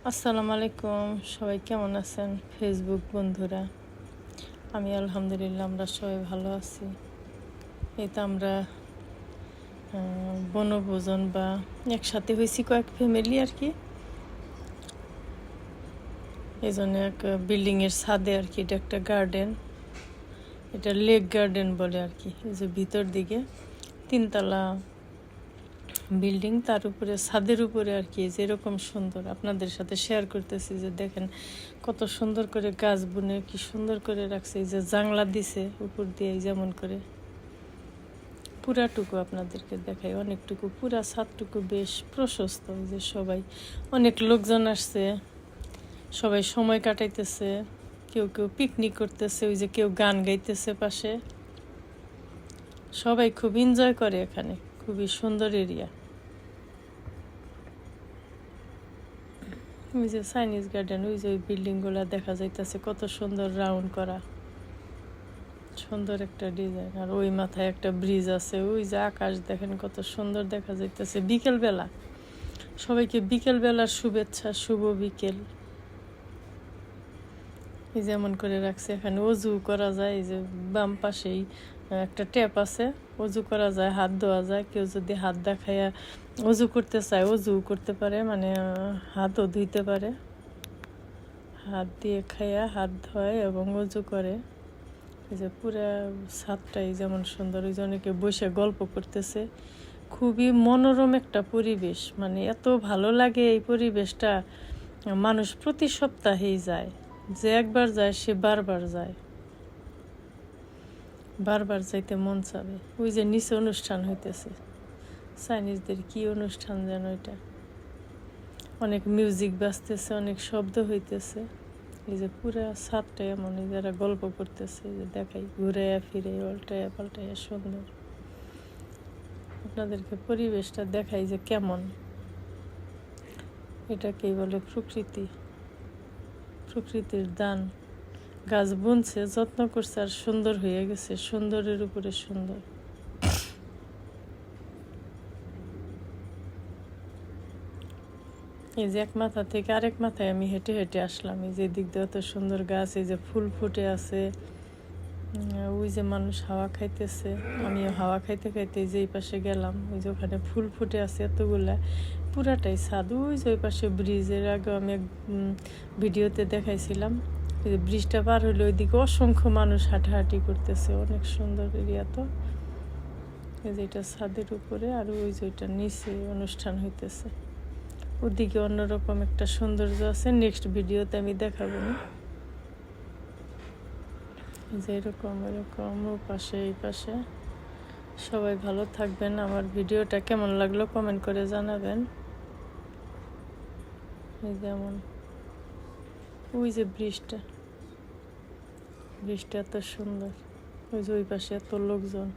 আসসালামু আলাইকুম, সবাই কেমন আছেন ফেসবুক বন্ধুরা? আমি আলহামদুলিল্লাহ, আমরা সবাই ভালো আছি। এই তো আমরা বনভোজন বা একসাথে হয়েছি কয়েক ফ্যামিলি আর কি। এই জন্য এক বিল্ডিংয়ের ছাদে আর কি, এটা একটা গার্ডেন, এটা লেক গার্ডেন বলে আর কি। এই যে ভিতর দিকে 3তলা বিল্ডিং, তার উপরে ছাদের উপরে আর কি যেরকম সুন্দর আপনাদের সাথে শেয়ার করতেছি। যে দেখেন কত সুন্দর করে গাছ বুনে কি সুন্দর করে রাখছে। এই যে জাংলা দিছে উপর দিয়ে, যেমন করে পুরাটুকু আপনাদেরকে দেখাই, অনেকটুকু পুরা ছাদটুকু বেশ প্রশস্ত। এই যে সবাই, অনেক লোকজন আসছে, সবাই সময় কাটাইতেছে, কেউ কেউ পিকনিক করতেছে, ওই যে কেউ গান গাইতেছে পাশে। সবাই খুব এনজয় করে এখানে, খুবই সুন্দর এরিয়া। ওই যে চাইনিজ গার্ডেন, ওই যে ওই বিল্ডিংগুলো দেখা যাইতেছে, কত সুন্দর রাউন্ড করা, সুন্দর একটা ডিজাইন। আর ওই মাথায় একটা ব্রিজ আছে, ওই যে আকাশ দেখেন কত সুন্দর দেখা যাইতেছে। বিকেলবেলা, সবাইকে বিকেলবেলার শুভেচ্ছা, শুভ বিকেল। এই যেমন করে রাখছে, এখানে অজু করা যায়। এই যে বাম পাশেই একটা ট্যাপ আছে, অজু করা যায়, হাত ধোয়া যায়। কেউ যদি হাত দেখাইয়া অজু করতে চায়, অজু করতে পারে, মানে হাতও ধুইতে পারে। হাত দিয়ে খাইয়া হাত ধোয় এবং অজু করে। এই যে পুরা ছাদটাই যেমন সুন্দর, ওই জনকে বসে গল্প করতেছে। খুবই মনোরম একটা পরিবেশ, মানে এত ভালো লাগে এই পরিবেশটা। মানুষ প্রতি সপ্তাহেই যায়, যে একবার যায় সে বারবার যায়, বারবার যাইতে মন চাবে। ওই যে নিচে অনুষ্ঠান হইতেছে, চাইনিজদের কি অনুষ্ঠান যেন এটা, অনেক মিউজিক বাজতেছে, অনেক শব্দ হইতেছে। এই যে পুরা ছাদটা এমন, যারা গল্প করতেছে, যে দেখাই ঘুরে ফিরে উল্টায় পাল্টায় সুন্দর। আপনাদেরকে পরিবেশটা দেখাই যে কেমন। এটাকেই বলে প্রকৃতি, প্রকৃতির দান। গাছ বুনছে, যত্ন করছে, আর সুন্দর হয়ে গেছে, সুন্দরের উপরে সুন্দর। এই যে এক মাথা থেকে আরেক মাথায় আমি হেঁটে হেঁটে আসলাম। এই যে দিক দিয়ে এত সুন্দর গাছ, এই যে ফুল ফুটে আছে। ওই যে মানুষ হাওয়া খাইতেছে, আমিও হাওয়া খাইতে খাইতে যে এই পাশে গেলাম। ওই যে ওখানে ফুল ফুটে আছে এতগুলা, পুরাটাই ছাদ। ওই যে ওই পাশে ব্রিজের আগে আমি এক ভিডিওতে দেখাইছিলাম। ওই যে ব্রিজটা পার হইলে ওইদিকে অসংখ্য মানুষ হাঁটাহাঁটি করতেছে, অনেক সুন্দর এরিয়া। তো এই যে এটা ছাদের উপরে, আর ওই যে ওইটা নিচে অনুষ্ঠান হইতেছে। ওদিকে অন্যরকম একটা সৌন্দর্য আছে, নেক্সট ভিডিওতে আমি দেখাবো না। যে এরকম এরকম ও পাশে এই পাশে। সবাই ভালো থাকবেন। আমার ভিডিওটা কেমন লাগলো কমেন্ট করে জানাবেন। এই যেমন ওই যে ব্রিজটা, ব্রিজটা এত সুন্দর। ওই যে ওই পাশে এত লোকজন,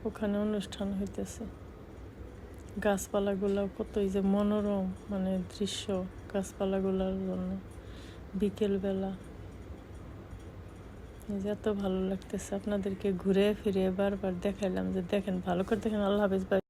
ওখানে অনুষ্ঠান হইতেছে। গাছপালাগুলো কত এই যে মনোরম, মানে দৃশ্য গাছপালাগুলোর জন্য। বিকেলবেলা এই যে এত ভালো লাগতেছে। আপনাদেরকে ঘুরে ফিরে বারবার দেখাইলাম, যে দেখেন, ভালো করে দেখেন। আল্লাহ হাফেজ, বাই।